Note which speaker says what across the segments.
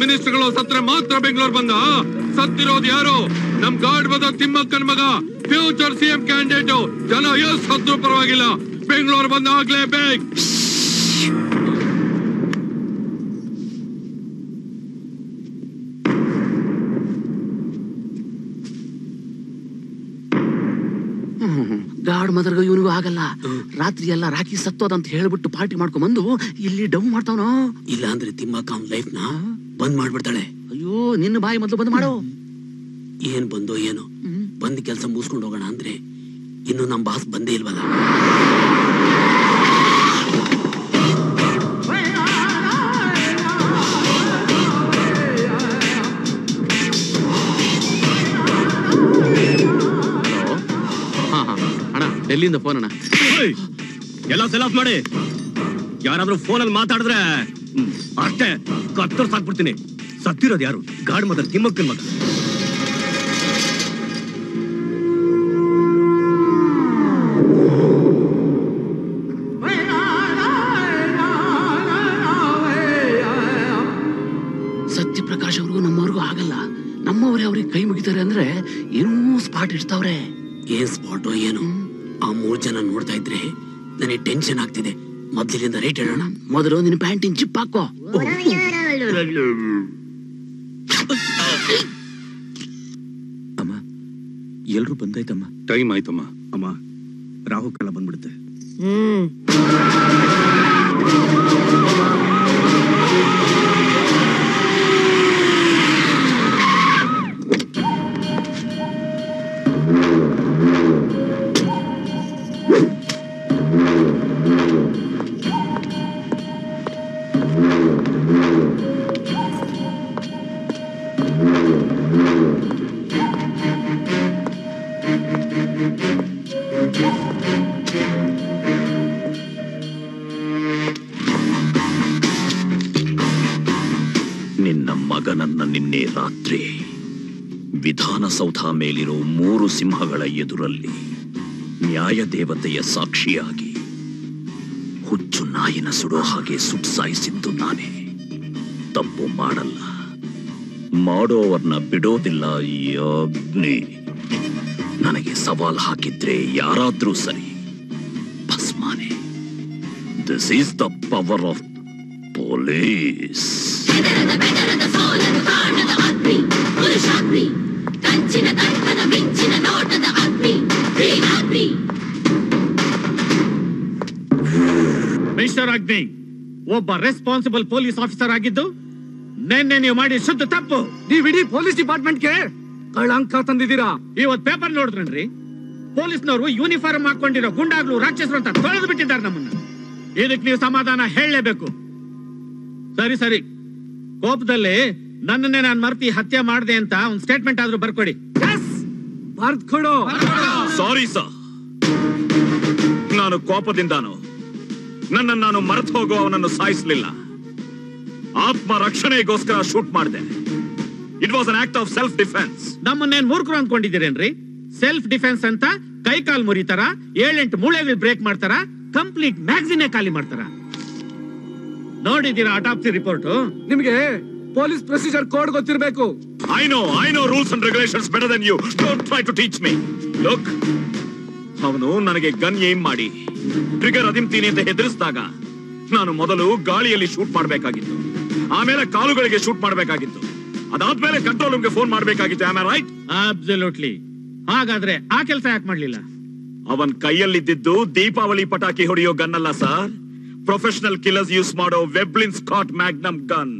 Speaker 1: ಮಿನಿಸ್ಟರ್ಗಳು ಸತ್ರ ಮಾತ್ರ ಬೆಂಗಳೂರು ಬಂದ. ಸತ್ತಿರೋದು ಯಾರು? ನಮ್ ಗಾಡ್ ಬದ ತಿಮ್ಮಕ್ಕನ್ ಮಗ, ಫ್ಯೂಚರ್ ಸಿಎಂ ಕ್ಯಾಂಡಿಡೇಟ್. ಜನ ಎಷ್ಟು ಸತ್ರು ಪರವಾಗಿಲ್ಲ, ಬೆಂಗಳೂರು ಬಂದ ಆಗ್ಲೇಬೇಕು.
Speaker 2: ಗಾಡ್ ಮದರ್ಗ ಇವನಿಗೂ ಆಗಲ್ಲ. ರಾತ್ರಿ ಎಲ್ಲ ರಾಖಿ ಸತ್ತೋದಂತ ಹೇಳ್ಬಿಟ್ಟು ಪಾರ್ಟಿ ಮಾಡ್ಕೊಂಡ್ ಬಂದು ಇಲ್ಲಿ ಡೌನ್ ಮಾಡ್ತಾವನೋ.
Speaker 3: ಇಲ್ಲ ಅಂದ್ರೆ ತಿಮ್ಮಕ್ಕ ಅವ್ನ ಲೈಫ್ ನ ಬಂದ್ ಮಾಡ್ಬಿಡ್ತಾಳೆ.
Speaker 2: ಅಯ್ಯೋ, ನಿನ್ನ ಬಾಯಿ ಮೊದಲು ಬಂದ್ ಮಾಡು.
Speaker 3: ಏನ್ ಬಂದೋ ಏನೋ, ಬಂದ್ ಕೆಲ್ಸ ಮುಗಿಸ್ಕೊಂಡು ಹೋಗೋಣ ಅಂದ್ರೆ ಇನ್ನು ನಮ್ ಬಾಸ್ ಬಂದೇ ಇಲ್ವಲ್ಲ.
Speaker 2: ಡೆಲ್ಲಿಯಿಂದ ಫೋನ್ ಅಣ್ಣ.
Speaker 4: ಎಲ್ಲ ಸೆಲ್ ಆಫ್ ಮಾಡಿ. ಯಾರಾದ್ರೂ ಫೋನಲ್ಲಿ ಮಾತಾಡಿದ್ರೆ ಅಷ್ಟೇ ಕತ್ತರ್ ಸಾಕ್ಬಿಡ್ತೀನಿ. ಸತ್ತಿರೋದು ಯಾರು? ಗಾಡ್ ಮದರ್ ತಿಮ್ಮಕ್ಕನ್ ಮಗ.
Speaker 2: ಸತ್ಯಪ್ರಕಾಶ್ ಅವ್ರಿಗೂ ನಮ್ಮವ್ರಿಗೂ ಆಗಲ್ಲ. ನಮ್ಮವ್ರೆ ಅವ್ರಿಗೆ ಕೈ ಮುಗಿತಾರೆ ಅಂದ್ರೆ ಏನೂ ಸ್ಪಾಟ್ ಇಡ್ತಾವ್ರೆ.
Speaker 3: ಏನ್ ಸ್ಪಾಟೋ ಏನು? ಆ 3 ಜನ ನೋಡ್ತಾ ಇದ್ರೆ ನನಗೆ ಟೆನ್ಷನ್ ಆಗ್ತಿದೆ. ಮೊದ್ಲಿನಿಂದ ರೈಟ್ ಹೇಳೋಣ.
Speaker 2: ಮೊದಲು ನಿನ್ನ ಪ್ಯಾಂಟಿನ ಚಿಪ್ ಹಾಕೋ.
Speaker 4: ಅಮ್ಮ, ಎಲ್ರು ಬಂದಾಯ್ತಮ್ಮ.
Speaker 1: ಟೈಮ್ ಆಯ್ತಮ್ಮ.
Speaker 4: ಅಮ್ಮ, ರಾಹುಕಾಲ ಬಂದ್ಬಿಡುತ್ತೆ.
Speaker 5: ನಿನ್ನ ಮಗನನ್ನ ನಿನ್ನೆ ರಾತ್ರಿ ವಿಧಾನಸೌಧ ಮೇಲಿರೋ 3 ಸಿಂಹಗಳ ಎದುರಲ್ಲಿ ನ್ಯಾಯ ದೇವತೆಯ ಸಾಕ್ಷಿಯಾಗಿ ಹುಚ್ಚು ನಾಯಿನ ಸುಡೋ ಹಾಗೆ ಸುಟ್ಸಾಯಿಸಿದ್ದು ನಾನೇ. ತಪ್ಪು ಮಾಡಲ್ಲ, ಮಾಡೋವರ್ನ ಬಿಡೋದಿಲ್ಲ ಈ ಅಗ್ನಿ. ನನಗೆ ಸವಾಲ್ ಹಾಕಿದ್ರೆ ಯಾರಾದ್ರೂ ಸರಿ, ಭಸ್ಮಾನೆ. This is the power of police.
Speaker 6: Mister Agni, ಒಬ್ಬ ರೆಸ್ಪಾನ್ಸಿಬಲ್ ಪೊಲೀಸ್ ಆಫೀಸರ್ ಆಗಿದ್ದು ನಿನ್ನೆ ನೀವು ಮಾಡಿ ಶುದ್ಧ ತಪ್ಪು.
Speaker 7: ನೀವು ಇಡೀ ಪೊಲೀಸ್ ಡಿಪಾರ್ಟ್ಮೆಂಟ್ಗೆ ಕಳಂಕ ತಂದಿದ್ದೀರಾ.
Speaker 6: ಇವತ್ ಪೇಪರ್ ನೋಡಿದ್ರನ್ರಿ, ಪೊಲೀಸ್ನವರು ಯೂನಿಫಾರ್ಮ್ ಹಾಕೊಂಡಿರೋ ಗುಂಡಾಗ್ಲು ರಾಕ್ಷಸರು ಅಂತ ತೊಳೆದು ಬಿಟ್ಟಿದ್ದಾರೆ ನಮ್ಮನ್ನ. ಇದಕ್ಕೆ ನೀವು ಸಮಾಧಾನ ಹೇಳಲೇಬೇಕು. ಸರಿ ಸರಿ, ಕೋಪದಲ್ಲಿ ನನ್ನನ್ನೇ ನಾನು ಮರ್ತಿ ಹತ್ಯೆ ಮಾಡಿದೆ ಅಂತ ಒಂದು ಸ್ಟೇಟ್ಮೆಂಟ್ ಆದ್ರೂ ಬರ್ಕೊಡಿ.
Speaker 7: ಬರ್ದ್ ಕೊಡು.
Speaker 5: ಸಾರಿ ಸರ್, ನಾನು ಕೋಪದಿಂದಾನು ನನ್ನನ್ನು ನಾನು ಮರೆತು ಹೋಗೋ ಅವನನ್ನು ಸಾಯಿಸಲಿಲ್ಲ. ಆತ್ಮ ರಕ್ಷಣೆಗೋಸ್ಕರ ಶೂಟ್ ಮಾಡಿದೆ. It was an act of self defence.
Speaker 6: ನಮ್ಮನ್ನೇನ್ ಮೂರ್ಖರು ಅಂದ್ಕೊಂಡಿದ್ದೀರೇನ್ರಿ? ಸೆಲ್ಫ್ ಡಿಫೆನ್ಸ್ ಅಂತ ಕೈ ಕಾಲ್ ಮುರಿತಾರ, 7-8 ಮೂಳೆಗಳು ಬ್ರೇಕ್ ಮಾಡ್ತಾರ, ಕಂಪ್ಲೀಟ್ ಮ್ಯಾಗಝಿನ್ ಖಾಲಿ ಮಾಡ್ತಾರ. ನೋಡಿದ್ದೀರಾ ಆಟಾಪ್ಸಿ ರಿಪೋರ್ಟ್?
Speaker 7: ನಿಮ್ಗೆ ಪೊಲೀಸ್ ಪ್ರೊಸೀಜರ್ ಕೋಡ್ ಗೊತ್ತಿರಬೇಕು.
Speaker 5: I know rules and regulations better than you. Don't try to teach me. Look, ಅವನು ನನಗೆ ಗನ್ ಏಮ್ ಮಾಡಿ ಟ್ರಿಗರ್ ಅದಿಮ್ತೀನಿ ಅಂತ ಹೆದರಿಸಿದಾಗ ನಾನು ಮೊದಲು ಗಾಳಿಯಲ್ಲಿ ಶೂಟ್ ಮಾಡಬೇಕಾಗಿತ್ತು, ಆಮೇಲೆ ಕಾಲುಗಳಿಗೆ ಶೂಟ್ ಮಾಡಬೇಕಾಗಿತ್ತು, ಅದಾದ್ಮೇಲೆ ಕಂಟ್ರೋಲ್ ರೂಮ್ಗೆ ಫೋನ್ ಮಾಡಬೇಕಾಗಿತ್ತು. Am I right?
Speaker 6: ಅಬ್ಸಲ್ಯೂಟ್ಲಿ. ಹಾಗಾದ್ರೆ ಆ ಕೆಲಸ ಯಾಕೆ ಮಾಡ್ಲಿಲ್ಲ?
Speaker 5: ಅವನ್ ಕೈಯಲ್ಲಿದ್ದು ದೀಪಾವಳಿ ಪಟಾಕಿ ಹೊಡೆಯೋ ಗನ್ ಅಲ್ಲ ಸರ್, ಪ್ರೊಫೆಷನಲ್ ಕಿಲ್ಲರ್ಸ್ ಯೂಸ್ ಮಾಡೋ ವೆಬ್ಲಿನ್ ಸ್ಕಾಟ್ ಮ್ಯಾಗ್ನಮ್ ಗನ್.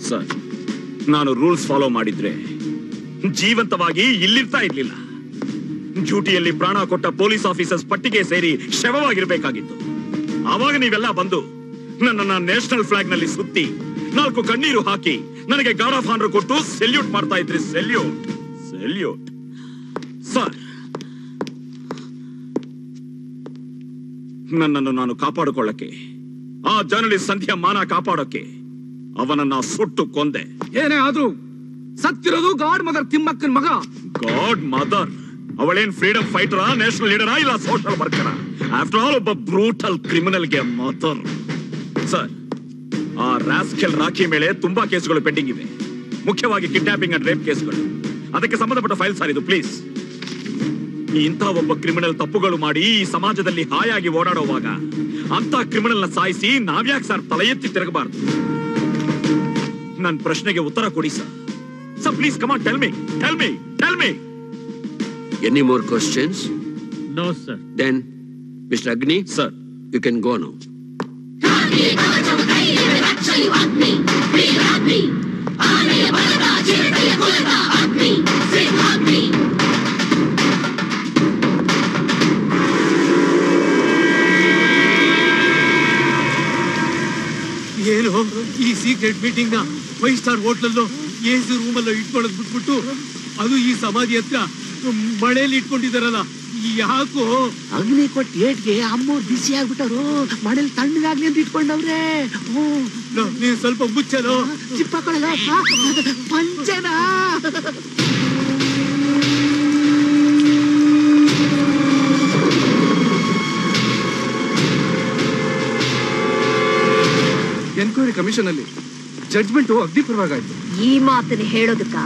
Speaker 5: ಸರ್, ನಾನು ರೂಲ್ಸ್ ಫಾಲೋ ಮಾಡಿದ್ರೆ ಜೀವಂತವಾಗಿ ಇಲ್ಲಿರ್ತಾ ಇರ್ಲಿಲ್ಲ. ಡ್ಯೂಟಿಯಲ್ಲಿ ಪ್ರಾಣ ಕೊಟ್ಟ ಪೊಲೀಸ್ ಆಫೀಸರ್ಸ್ ಪಟ್ಟಿಗೆ ಸೇರಿ ಶವವಾಗಿರ್ಬೇಕಾಗಿತ್ತು. ಆವಾಗ ನೀವೆಲ್ಲ ಬಂದು ನನ್ನನ್ನ ನ್ಯಾಷನಲ್ ಫ್ಲಾಗ್ ನಲ್ಲಿ ಸುತ್ತಿ 4 ಕಣ್ಣೀರು ಹಾಕಿ ನನಗೆ ಗಾರ್ಡ್ ಆಫ್ ಆನರ್ ಕೊಟ್ಟು ಸೆಲ್ಯೂಟ್ ಮಾಡ್ತಾ ಇದ್ರಿ. ಸೆಲ್ಯೂಟ್ ಸರ್, ನನ್ನನ್ನು ನಾನು ಕಾಪಾಡಿಕೊಳ್ಳಕ್ಕೆ, ಆ ಜರ್ನಲಿಸ್ಟ್ ಸಂಧ್ಯಾ ಮಾನ ಕಾಪಾಡೋಕೆ ಅವನನ್ನ ಸುಟ್ಟು ಕೊಂದೆ.
Speaker 7: ಏನೇ ಆದ್ರೂ ಸತ್ತಿರೋದು ಗಾಡ್ ಮದರ್ ತಿಮ್ಮಕ್ಕನ್ ಮಗ.
Speaker 5: God mother? ಅವಳೇನ್ ಫ್ರೀಡಮ್ ಫೈಟರಾ, ನ್ಯಾಷನಲ್ ಲೀಡರಾ, ಇಲ್ಲ ಸೋಷಲ್ ವರ್ಕರಾ? ಆಫ್ಟರ್ ಆಲ್ ಒಬ್ಬ ಬ್ರೂಟಲ್ ಕ್ರಿಮಿನಲ್ಗೆ ಮದರ್. ಸರ್, ಆ ರಾಸ್ಕೆಲ್ ರಾಖಿ ಮೇಲೆ ತುಂಬಾ ಕೇಸುಗಳು ಪೆಂಡಿಂಗ್ ಇವೆ, ಮುಖ್ಯವಾಗಿ ಕಿಡ್ನಾಪಿಂಗ್ ಅಂಡ್ ರೇಪ್ ಕೇಸುಗಳು. ಅದಕ್ಕೆ ಸಂಬಂಧಪಟ್ಟ ಫೈಲ್ ಸರ್ ಇದು, ಪ್ಲೀಸ್. ಇಂಥ ಒಬ್ಬ ಕ್ರಿಮಿನಲ್ ತಪ್ಪುಗಳು ಮಾಡಿ ಈ ಸಮಾಜದಲ್ಲಿ ಹಾಯಾಗಿ ಓಡಾಡುವಾಗ ಅಂತ ಕ್ರಿಮಿನಲ್ ನ ಸಾಯಿಸಿ ನಾವ್ಯಾಕೆ ಸರ್ ತಲೆ ಎತ್ತಿ ತಿರುಗಬಾರ್ದು? ನನ್ನ ಪ್ರಶ್ನೆಗೆ ಉತ್ತರ ಕೊಡಿ sir. Sir please come on, tell me.
Speaker 8: Any more questions?
Speaker 6: No sir.
Speaker 8: Then, Mr. Agni,
Speaker 5: sir,
Speaker 8: you can go now.
Speaker 7: ಏನು ಈ ಸೀಕ್ರೆಟ್ ಮೀಟಿಂಗ್ ನ 5 ಸ್ಟಾರ್ ಹೋಟ್ಲಲ್ಲೋ AC ರೂಮಲ್ಲೋ ಇಟ್ಕೊಳ್ಳೋದು ಬಿಟ್ಬಿಟ್ಟು ಅದು ಈ ಸಮಾಧಿ ಹತ್ರ ಮಳೆಯಲ್ಲಿ ಇಟ್ಕೊಂಡಿದಾರಲ್ಲ, ಯಾಕೋ?
Speaker 2: ಅಗ್ನಿ ಕೊಟ್ಟು ಏಟ್ಗೆ ಅಮ್ಮವ್ರು ಬಿಸಿ ಆಗ್ಬಿಟ್ಟವ್ರು, ಮನೇಲಿ ತಣ್ಣಗಾಗ್ಲಿ ಅಂತ ಇಟ್ಕೊಂಡವ್ರೆ.
Speaker 7: ನೀನ್ ಸ್ವಲ್ಪ ಮುಚ್ಚಲು
Speaker 2: ಚಿಪ್ಪಕೊಳ್ಳಲ್ಲ ಪಂಚನ.
Speaker 7: ಎನ್ಕ್ವೈರಿ ಕಮಿಷನ್ ಅಲ್ಲಿ ಜಡ್ಜ್ಮೆಂಟ್ ಅಗ್ನಿ ಪರವಾಗಾಯ್ತು.
Speaker 9: ಈ ಮಾತನ್ನ ಹೇಳೋದಕ್ಕ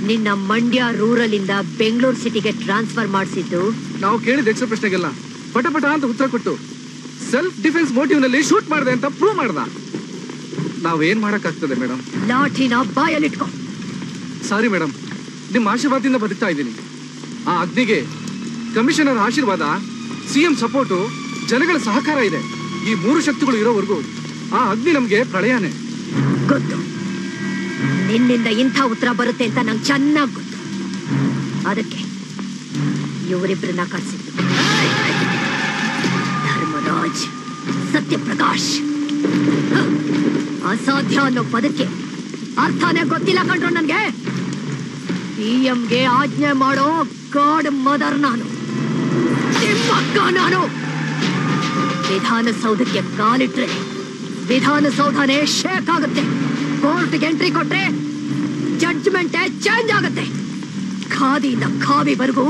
Speaker 9: ನಿನ್ನ ಮಂಡ್ಯ ರೂರಲ್ ಇಂದ ಬೆಂಗಳೂರು ಸಿಟಿಗೆ ಟ್ರಾನ್ಸ್ಫರ್ ಮಾಡಿಸಿದ್ದು?
Speaker 7: ನಾವು ಕೇಳಿದ ಎಕ್ಸ್ಟ್ರಾ ಪ್ರಶ್ನೆಗೆಲ್ಲ ಪಟ ಅಂತ ಉತ್ತರ ಕೊಟ್ಟು ಸೆಲ್ಫ್ ಡಿಫೆನ್ಸ್ ಮೋಟಿವ್ ನಲ್ಲಿ ಶೂಟ್ ಮಾಡಿದೆ ಅಂತ ಪ್ರೂವ್ ಮಾಡ್ದ. ನಾವೇನ್ ಮಾಡಕ್ಕಾಗ್ತದೆ ಮೇಡಮ್?
Speaker 9: ಲಾಠಿನ ಬಾಯಲ್ಲಿಟ್ಕೊ.
Speaker 7: ಸಾರಿ ಮೇಡಮ್, ನಿಮ್ಮ ಆಶೀರ್ವಾದದಿಂದ ಬದುಕ್ತಾ ಇದ್ದೀನಿ. ಆ ಅಗ್ನಿಗೆ ಕಮಿಷನರ್ ಆಶೀರ್ವಾದ, CM ಸಪೋರ್ಟು, ಜನಗಳ ಸಹಕಾರ ಇದೆ. ಈ 3 ಶಕ್ತಿಗಳು ಇರೋವರೆಗೂ ಆ ಅಗ್ನಿ ನಮ್ಗೆ ಪ್ರಳಯನೇ.
Speaker 9: ಗೊತ್ತು, ನಿನ್ನಿಂದ ಇಂಥ ಉತ್ತರ ಬರುತ್ತೆ ಅಂತ ನಂಗೆ ಚೆನ್ನಾಗಿ ಗೊತ್ತು. ಅದಕ್ಕೆ ಇವರಿಬ್ಬರನ್ನ ಕಳಿಸಿದ್ದು. ಧರ್ಮರಾಜ್, ಸತ್ಯಪ್ರಕಾಶ್. ಅಸಾಧ್ಯ ಅನ್ನೋ ಪದಕ್ಕೆ ಅರ್ಥನೇ ಗೊತ್ತಿಲ್ಲ ಕಂಡ್ರು ನನ್ಗೆ. PMಗೆ ಆಜ್ಞೆ ಮಾಡೋ ಗಾಡ್ ಮದರ್ ನಾನು, ತಿಮ್ಮಕ್ಕ ನಾನು. ವಿಧಾನಸೌಧಕ್ಕೆ ಕಾಲಿಟ್ರೆ ವಿಧಾನಸೌಧನೇ ಶೇಕ್ ಆಗುತ್ತೆ. ಕೋರ್ಟ್ಗೆ ಎಂಟ್ರಿ ಕೊಟ್ರೆ ಜಡ್ಜ್ಮೆಂಟ್ ಚೇಂಜ್ ಆಗುತ್ತೆ. ಖಾದಿಯಿಂದ ಖಾವಿವರೆಗೂ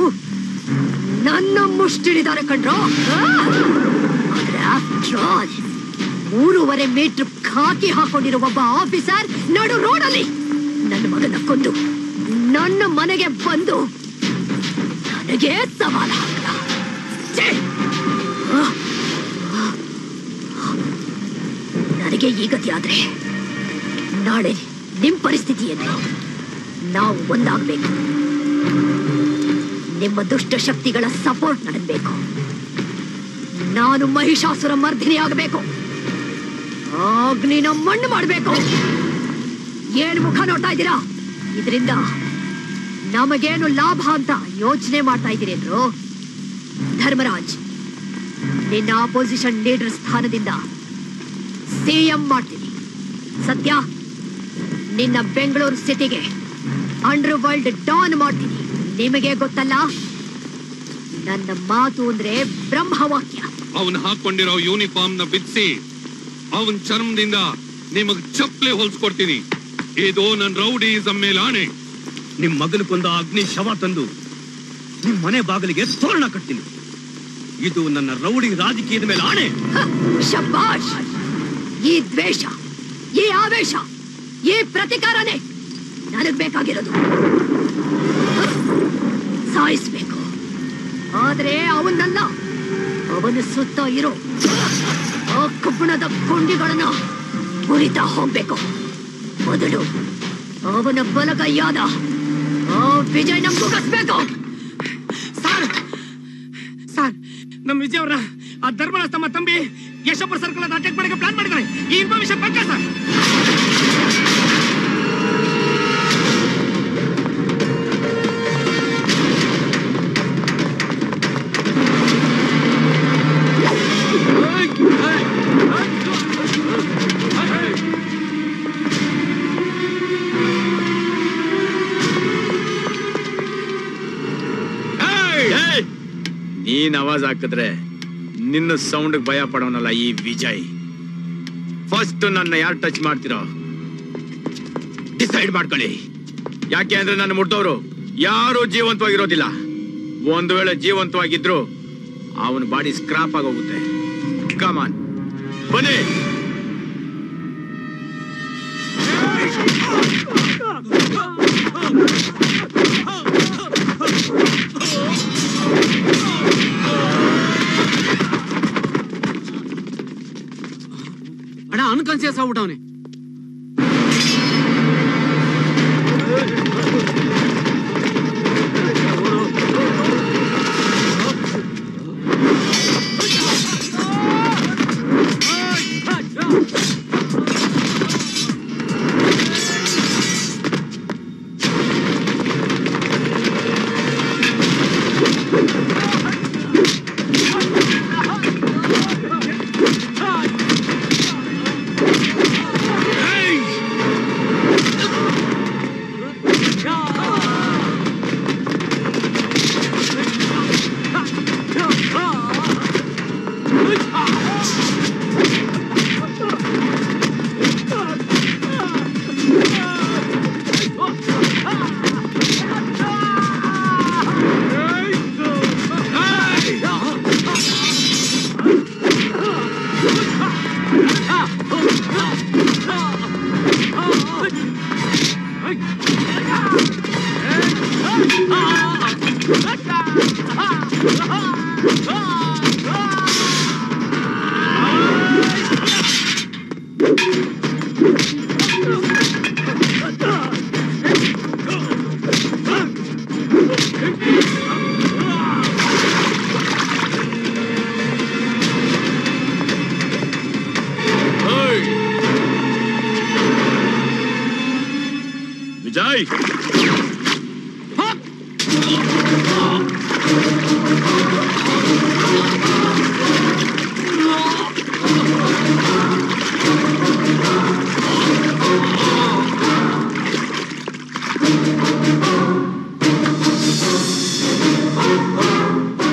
Speaker 9: ನನ್ನ ಮುಷ್ಟಿಡಿದಾರೆ ಕಂಡ್ರು. ಆದ್ರೆ ಆಫ್ಟರ್ ಆಲ್ 3.5 ಮೀಟರ್ ಖಾಕಿ ಹಾಕೊಂಡಿರೋ ಒಬ್ಬ ಆಫೀಸರ್ ನಡು ರೋಡಲ್ಲಿ ನನ್ನ ಮಗನ ಕೊಂದು ನನ್ನ ಮನೆಗೆ ಬಂದು ನನಗೆ ಸವಾಲ ಹಾಕಲ್ಲ. ನನಗೆ ಈ ಗತಿ ಆದ್ರೆ ನಾಳೆ ನಿಮ್ ಪರಿಸ್ಥಿತಿ ಏನು? ನಾವು ಒಂದಾಗಬೇಕು. ನಿಮ್ಮ ದುಷ್ಟ ಶಕ್ತಿಗಳ ಸಪೋರ್ಟ್ ನನಗೆ ಬೇಕು. ನಾನು ಮಹಿಷಾಸುರ ಮರ್ದಿನಿ ಆಗಬೇಕು. ಅಗ್ನಿನ ಮಣ್ಣು ಮಾಡಬೇಕು. ಏನು ಮುಖ ನೋಡ್ತಾ ಇದ್ದೀರಾ? ಇದರಿಂದ ನಮಗೇನು ಲಾಭ ಅಂತ ಯೋಚನೆ ಮಾಡ್ತಾ ಇದ್ದೀರಿ ಅಂದ್ರು? ಧರ್ಮರಾಜ್, ನಿನ್ನ ಅಪೋಸಿಷನ್ ಲೀಡರ್ ಸ್ಥಾನದಿಂದ CM ಮಾಡ್ತೀನಿ. ಸತ್ಯ, ನಿನ್ನ ಬೆಂಗಳೂರು ಸಿಟಿಗೆ ಅಂಡರ್ ವರ್ಲ್ಡ್ ಡಾನ್ ಮಾಡ್ತೀನಿ. ನಿಮಗೆ ಗೊತ್ತಲ್ಲ, ನನ್ನ ಮಾತು ಅಂದ್ರೆ ಬ್ರಹ್ಮವಾಕ್ಯ.
Speaker 1: ಅವನ್ ಹಾಕೊಂಡಿರೋ ಯೂನಿಫಾರ್ಮ್ ನ ಬಿಚ್ಚಿ ಅವನ್ ಚರ್ಮದಿಂದ ನಿಮಗ್ ಚಪ್ಪಲಿ ಹೊಲ್ಸ್ಕೊಡ್ತೀನಿ. ಇದು ನನ್ ರೌಡಿಸಂ ಮೇಲೆ ಆಣೆ.
Speaker 4: ನಿಮ್ ಮಗನಿಗೊಂದು ಅಗ್ನಿ ಶವ ತಂದು ನಿಮ್ ಮನೆ ಬಾಗಿಲಿಗೆ ತೋರಣ ಕಟ್ತೀನಿ. ಇದು ನನ್ನ ರೌಡಿ ರಾಜಕೀಯದ ಮೇಲೆ ಆಣೆ.
Speaker 9: ಶಬ್ಬಾಷ್! ಈ ದ್ವೇಷ, ಈ ಆವೇಶ, ಈ ಪ್ರತಿಕಾರನೇ ನನಗ್ ಬೇಕಾಗಿರೋದು. ಸಾಯಿಸ್ಬೇಕು, ಆದ್ರೆ ಅವನಲ್ಲ, ಅವನ ಸುತ್ತ ಇರೋ ಆ ಕಬ್ಬಣದ ಕೊಂಡಿಗಳನ್ನ ಮುರಿತಾ ಹೋಗ್ಬೇಕು. ಮೊದಲು ಅವನ ಬಲಗೈಯಾದ ಆ ವಿಜಯನ ಮುಗಿಸ್ಬೇಕು.
Speaker 7: ಸರ್, ನಮ್ಮ ವಿಜಯ್ ಅವ್ರ ಆ ಧರ್ಮರಾಜ್ ತಮ್ಮ ತಂಬಿ ಯಶೋಪುರ ಸರ್ಕಲ್ ಅನ್ನು ಅಟ್ಯಾಕ್ ಮಾಡಕ್ಕೆ ಪ್ಲಾನ್ ಮಾಡಿದ್ದಾರೆ. ಈ ಇನ್ಫಾರ್ಮೇಶನ್ ಪಕ್ಕ ಸರ್.
Speaker 5: ನೀನ್ ಆವಾಜ್ ಹಾಕಿದ್ರೆ ನಿನ್ನ ಸೌಂಡ್ ಭಯ ಪಡೋನಲ್ಲ ಈ ವಿಜಯ್. ಫಸ್ಟ್ ನನ್ನ ಯಾರು ಟಚ್ ಮಾಡ್ತಿರೋ ಡಿಸೈಡ್ ಮಾಡ್ಕೊಳ್ಳಿ. ಯಾಕೆ ಅಂದ್ರೆ ನನ್ನ ಮುಟ್ಟೋರು ಯಾರು ಜೀವಂತವಾಗಿರೋದಿಲ್ಲ. ಒಂದು ವೇಳೆ ಜೀವಂತವಾಗಿದ್ರು ಅವನ ಬಾಡಿ ಸ್ಕ್ರಾಪ್ ಆಗೋಗುತ್ತೆ. ಕಮಾನ್ ಬನ್ನಿ.
Speaker 2: ಅಣ್ಣ ಅನ್ಕಾನ್ಸಿಯಸ್ ಆಗ್ಬಿಟ್ಟವನೆ. ವಿಜಯ್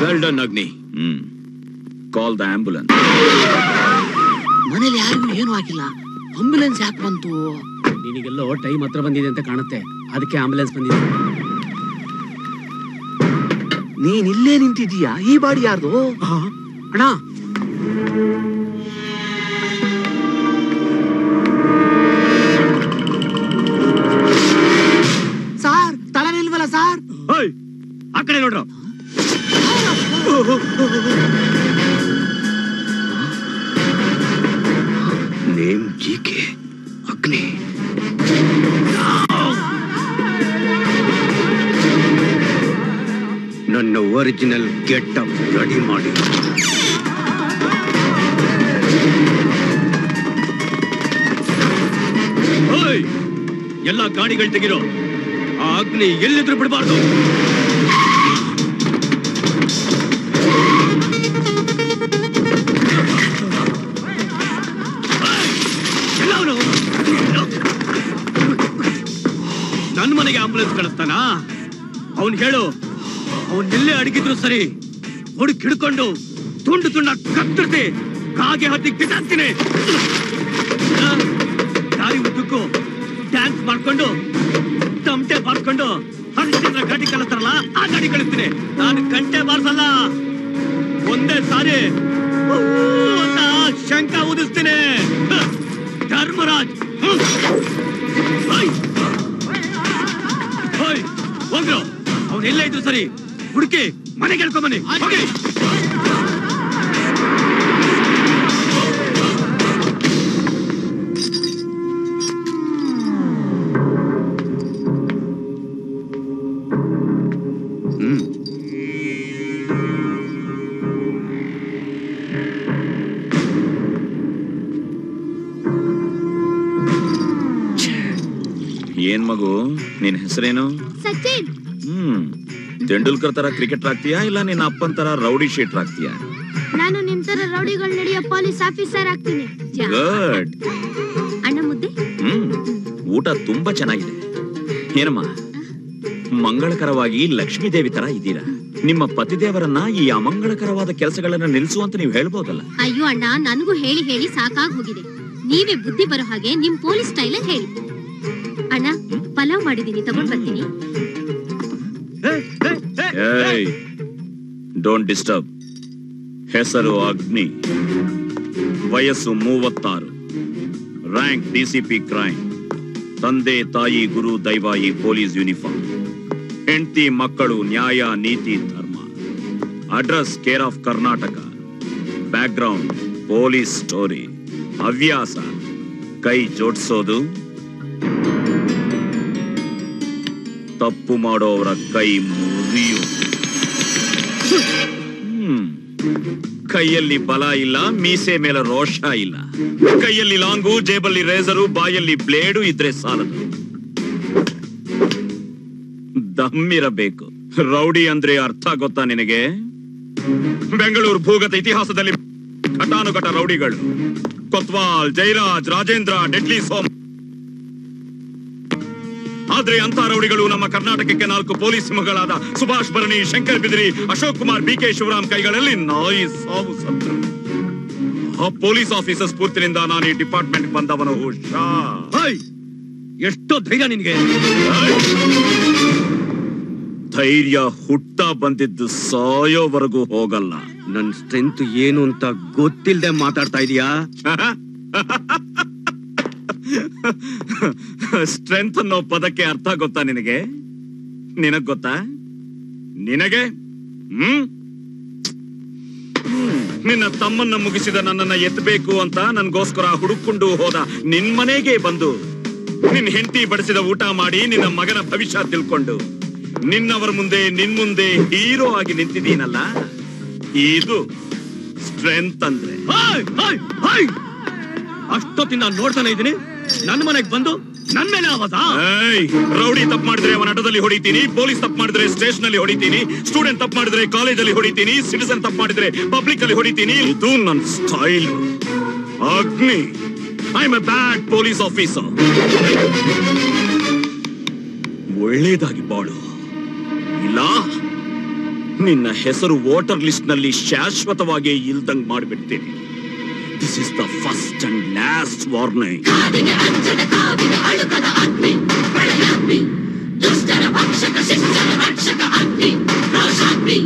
Speaker 2: ವೆಲ್ ಡನ್ ಅಗ್ನಿ. Call the ambulance. ಮನೇಲಿ ಯಾರಿಗೂ ಏನು ಆಗಿಲ್ಲ, ಆಂಬುಲೆನ್ಸ್ ಯಾಕೆ ಬಂತು? ನಿನಗೆಲ್ಲೋ ಟೈಮ್ ಹತ್ರ ಬಂದಿದೆ ಅಂತ ಕಾಣುತ್ತೆ, ಅದಕ್ಕೆ ಆಂಬುಲೆನ್ಸ್ ಬಂದಿದೆ. ನೀನ್ ಇಲ್ಲೇ ನಿಂತಿದೀಯಾ? ಈ ಬಾಡಿ ಯಾರ್ದು ಅಣ್ಣ? ಸಾರ್ ತಲೆ ನಿಲ್ವಲ್ಲ ಸಾರ್.
Speaker 4: ಆ ಕಡೆ ನೋಡ್ರು.
Speaker 8: ನೇಮ್ ಜೀಕೆ ಅಗ್ನಿ. ನನ್ನ ಒರಿಜಿನಲ್ ಗೆಟಪ್ ರೆಡಿ ಮಾಡಿ.
Speaker 4: ಎಲ್ಲ ಗಾಡಿಗಳು ತೆಗಿರೋ. ಆ ಅಗ್ನಿ ಎಲ್ಲಿದ್ರು ಬಿಡಬಾರ್ದು. ನನ್ನ ಮನೆಗೆ ಆಂಬುಲೆನ್ಸ್ ಕಳಿಸ್ತಾನ? ಅವನ್ ಹೇಳು, ಅವನ್ನೆಲ್ಲೇ ಅಡಗಿದ್ರು ಸರಿ, ಹುಡುಕ್ ಹಿಡ್ಕೊಂಡು ತುಂಡು ತುಂಡ ಕತ್ತರಿಸಿ ಕಾಗೆ ಹತ್ತಿ ಕಿಟಾಕ್ತೀನಿ. ದಾರಿ ಉದ್ದಕ್ಕೂ ಡ್ಯಾನ್ಸ್ ಮಾಡ್ಕೊಂಡು ತಮಟೆ ಬಾರ್ಕೊಂಡು ಹರಿಶ್ಚಂದ್ರ ಗಾಡಿ ಕಳಿಸ್ತಾರಲ್ಲ, ಆ ಗಾಡಿ ಕಳಿಸ್ತೀನಿ. ನಾನು ಗಂಟೆ ಬಾರ್ಸಲ್ಲ, ಒಂದೇ ಸಾರಿ ಅಂತ ಶಂಕ ಊದಿಸ್ತೀನಿ. ಧರ್ಮರಾಜ್ ಹೋಗ್ರು. ಅವನೆಲ್ಲ ಇದ್ರು ಸರಿ, ಹುಡುಕಿ ಮನೆಗೆ ಹೇಳ್ಕೊಂಬನ್ನಿ. ಹೋಗಿ.
Speaker 5: ಏನ್ ಮಗು, ನಿನ್ ಹೆಸರೇನು?
Speaker 10: ಸಚಿನ್.
Speaker 5: ತೆಂಡೂಲ್ಕರ್ ತರ ಕ್ರಿಕೆಟರ್ ಆಗ್ತೀಯಾ, ಇಲ್ಲ ನಿನ್ನ ಅಪ್ಪನ್ ತರ ರೌಡಿ ಶೀಟರ್ ಆಗ್ತೀಯಾ?
Speaker 10: ನಾನು ನಿಮ್ ತರ ರೌಡಿಗಳು ನಡೆಯೋ ಪೊಲೀಸ್ ಆಫೀಸರ್ ಆಗ್ತೀನಿ.
Speaker 5: ಗುಡ್.
Speaker 10: ಅಣ್ಣ ಮುದ್ದೆ.
Speaker 5: ಊಟ ತುಂಬಾ ಚೆನ್ನಾಗಿದೆ. ಏನಮ್ಮ ಮಂಗಳಕರವಾಗಿ ಲಕ್ಷ್ಮೀ ದೇವಿ ತರ ಇದ್ದೀರಾ. ನಿಮ್ಮ ಪತಿದೇವರನ್ನ ಈ ಅಮಂಗಳಕರವಾದ ಕೆಲಸಗಳನ್ನ ನಿಲ್ಲಿಸು ಅಂತ ನೀವು ಹೇಳ್ಬೋದಲ್ಲ.
Speaker 10: ಅಯ್ಯೋ ಅಣ್ಣ, ನನಗೂ ಹೇಳಿ ಹೇಳಿ ಸಾಕಾಗ್ ಹೋಗಿದೆ. ನೀವೇ ಬುದ್ಧಿ ಬರೋ ಹಾಗೆ ನಿಮ್ ಪೊಲೀಸ್ ಸ್ಟೈಲ್ ಹೇಳಿ. ಅಣ್ಣ, ಪಲಾವ್ ಮಾಡಿದೀನಿ, ತಗೊಂಡ್ ಬರ್ತೀನಿ.
Speaker 5: Don't disturb. ಹೆಸರು ಅಗ್ನಿ, ವಯಸ್ಸು 36, ರ್ಯಾಂಕ್ ಡಿಸಿಪಿ ಕ್ರೈಮ್, ತಂದೆ ತಾಯಿ ಗುರು ದೈವ ಈ ಪೊಲೀಸ್ ಯೂನಿಫಾರ್ಮ್, ಹೆಂಡತಿ ಮಕ್ಕಳು ನ್ಯಾಯ ನೀತಿ ಧರ್ಮ, address care of Karnataka, background police story, ಹವ್ಯಾಸ ಕೈ ಜೋಡಿಸೋದು, ತಪ್ಪು ಮಾಡೋವರ ಕೈ ಮುರಿಯೋದು. ಕೈಯಲ್ಲಿ ಬಲ ಇಲ್ಲ, ಮೀಸೆ ಮೇಲೆ ರೋಷ ಇಲ್ಲ, ಕೈಯಲ್ಲಿ ಲಾಂಗು, ಜೇಬಲ್ಲಿ ರೇಸರು, ಬಾಯಲ್ಲಿ ಬ್ಲೇಡು ಇದ್ರೆ ಸಾಲದು, ದಮ್ಮಿರಬೇಕು. ರೌಡಿ ಅಂದ್ರೆ ಅರ್ಥ ಗೊತ್ತಾ ನಿನಗೆ? ಬೆಂಗಳೂರು ಭೂಗತ ಇತಿಹಾಸದಲ್ಲಿ ಘಟಾನುಘಟ ರೌಡಿಗಳು, ಕೊತ್ವಾಲ್, ಜಯರಾಜ್, ರಾಜೇಂದ್ರ, ಡೆಡ್ಲಿ ಸೋಮ್. ಆದ್ರೆ ಅಂತ ರೌಡಿಗಳು ನಮ್ಮ ಕರ್ನಾಟಕಕ್ಕೆ 4 ಪೊಲೀಸ್ ಸಿಂಹಗಳಾದ ಸುಭಾಷ್ ಭರಣಿ, ಶಂಕರ್ ಬಿದಿರಿ, ಅಶೋಕ್ ಕುಮಾರ್, BK ಶಿವರಾಮ್ ಕೈಗಳಲ್ಲಿ ನಾಯಿ ಸಾವು ಸತ್ತು. ಆ ಪೊಲೀಸ್ ಆಫೀಸರ್ ಸ್ಫೂರ್ತಿನಿಂದ ನಾನು ಈ ಡಿಪಾರ್ಟ್ಮೆಂಟ್ ಬಂದವನು.
Speaker 4: ಎಷ್ಟೋ ಧೈರ್ಯ ನಿನ್ಗೆ!
Speaker 5: ಧೈರ್ಯ ಹುಟ್ಟ ಬಂದಿದ್ದು ಸಾಯೋವರೆಗೂ ಹೋಗಲ್ಲ.
Speaker 8: ನನ್ ಸ್ಟ್ರೆಂತ್ ಏನು ಅಂತ ಗೊತ್ತಿಲ್ಲದೆ ಮಾತಾಡ್ತಾ ಇದೀಯಾ?
Speaker 5: ಸ್ಟ್ರೆಂತ್ ಅನ್ನೋ ಪದಕ್ಕೆ ಅರ್ಥ ಗೊತ್ತಾ ನಿನಗೆ? ನಿನಗ್ ಗೊತ್ತಾ? ನಿನಗೆ ನಿನ್ನ ತಮ್ಮನ್ನ ಮುಗಿಸಿದ ನನ್ನನ್ನ ಎತ್ತಬೇಕು ಅಂತ ನನ್ಗೋಸ್ಕರ ಹುಡುಕೊಂಡು ಹೋದ ನಿನ್ ಮನೆಗೆ ಬಂದು ನಿನ್ ಹೆಂಡತಿ ಬಡಿಸಿದ ಊಟ ಮಾಡಿ ನಿನ್ನ ಮಗನ ಭವಿಷ್ಯ ತಿಳ್ಕೊಂಡು ನಿನ್ನವರ ಮುಂದೆ ನಿನ್ ಮುಂದೆ ಹೀರೋ ಆಗಿ ನಿಂತಿದ್ದೀನಲ್ಲ, ಇದು ಸ್ಟ್ರೆಂತ್ ಅಂದ್ರೆ.
Speaker 4: ಅಷ್ಟೊತ್ತಿನ ನೋಡ್ತಾನೆ ಇದ್ದೀನಿ, ನನ್ನ ಮನೆಗೆ ಬಂದು ನನ್ ಮೇಲೆ ಆವಾಜ.
Speaker 5: ರೌಡಿ ತಪ್ಪು ಮಾಡಿದ್ರೆ ಅವನ ಆಟೋದಲ್ಲಿ ಹೊಡಿತೀನಿ, ಪೊಲೀಸ್ ತಪ್ಪು ಮಾಡಿದ್ರೆ ಸ್ಟೇಷನ್ ಅಲ್ಲಿ ಹೊಡಿತೀನಿ, ಸ್ಟೂಡೆಂಟ್ ತಪ್ಪು ಮಾಡಿದ್ರೆ ಕಾಲೇಜಲ್ಲಿ ಹೊಡಿತೀನಿ, ಸಿಟಿಸನ್ ತಪ್ಪು ಮಾಡಿದ್ರೆ ಪಬ್ಲಿಕ್ ಅಲ್ಲಿ ಹೊಡಿತೀನಿ. ಇದು ನನ್ನ style. Agni, I am a bad police officer. ಒಳ್ಳೇದಾಗಿ ಬಾಳು, ಇಲ್ಲ ನಿನ್ನ ಹೆಸರು ವೋಟರ್ ಲಿಸ್ಟ್ ನಲ್ಲಿ ಶಾಶ್ವತವಾಗಿ ಇಲ್ದಂಗ್ ಮಾಡಿಬಿಡ್ತೀನಿ. This is the first and last warning.
Speaker 3: ದುಷ್ಟರ ಭಕ್ಷಕ ಶಿಷ್ಟರ ರಕ್ಷಕ ಅಗ್ನಿ, ರೋಷಾಗ್ನಿ.